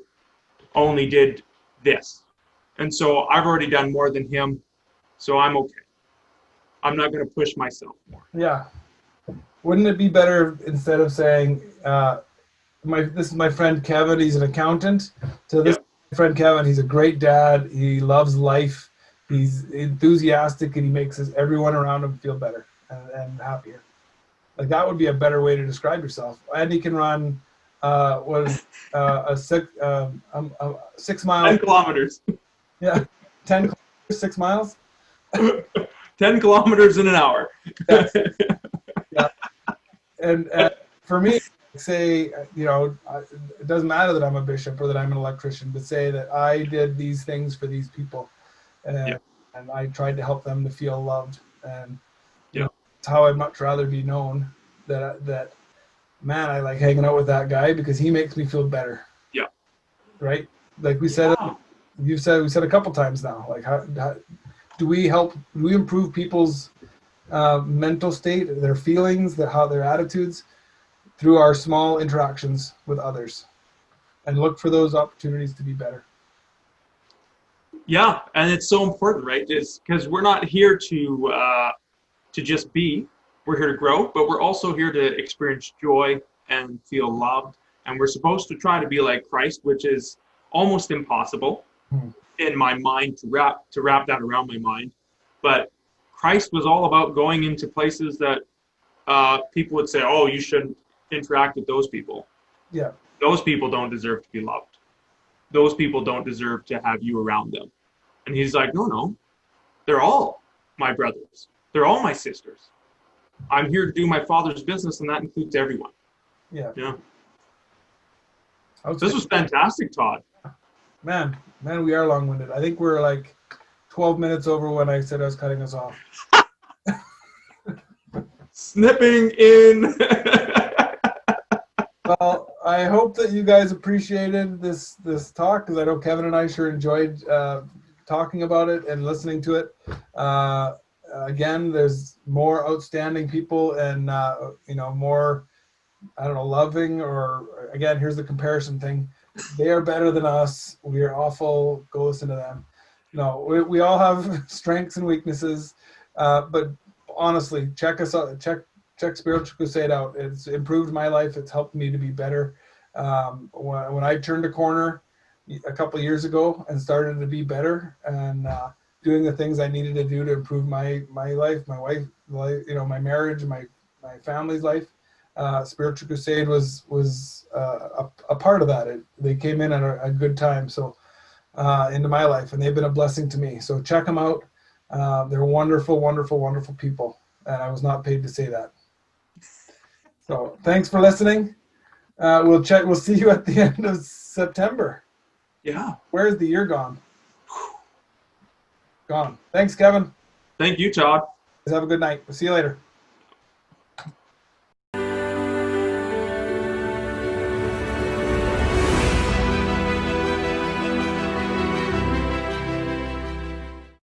only did this. And so I've already done more than him, so I'm okay. I'm not going to push myself more. Yeah. Wouldn't it be better instead of saying, this is my friend Kevin, he's an accountant, to this friend Kevin, he's a great dad, he loves life, he's enthusiastic, and he makes everyone around him feel better and happier. Like that would be a better way to describe yourself. And he can run 6 miles. 10 kilometers. Yeah. 10 kilometers, 6 miles. 10 kilometers in an hour. Yes. Yeah. And for me, say, it doesn't matter that I'm a bishop or that I'm an electrician, but say that I did these things for these people, Yeah. and I tried to help them to feel loved. And Yeah. it's how I'd much rather be known, that man, I like hanging out with that guy because he makes me feel better. Yeah. Right? Like we said, we said a couple times now. Like, how do we improve people's mental state, their feelings, how their attitudes, through our small interactions with others, and look for those opportunities to be better. Yeah, and it's so important, right? Just because we're not here to just be, we're here to grow, but we're also here to experience joy and feel loved. And we're supposed to try to be like Christ, which is almost impossible in my mind to wrap that around my mind. But Christ was all about going into places that people would say, "Oh, you shouldn't interact with those people. Yeah, those people don't deserve to be loved. Those people don't deserve to have you around them." And he's like, no, they're all my brothers. They're all my sisters. I'm here to do my Father's business, and that includes everyone. Yeah. This was fantastic, Todd. Man, we are long-winded. I think we're like 12 minutes over when I said I was cutting us off. Snipping in. Well, I hope that you guys appreciated this talk, because I know Kevin and I sure enjoyed talking about it and listening to it. Again, there's more outstanding people and more, I don't know, loving, or again, here's the comparison thing. They are better than us. We are awful. Go listen to them. We all have strengths and weaknesses, but honestly, check us out. Check Spiritual Crusade out. It's improved my life. It's helped me to be better. When I turned a corner a couple of years ago and started to be better and doing the things I needed to do to improve my life, my wife, my marriage, my family's life, Spiritual Crusade was a part of that. They came in at a good time, so into my life, and they've been a blessing to me. So check them out. They're wonderful, wonderful, wonderful people, and I was not paid to say that. So thanks for listening. We'll see you at the end of September. Yeah. Where's the year gone? Gone. Thanks, Kevin. Thank you, Todd. Have a good night. We'll see you later.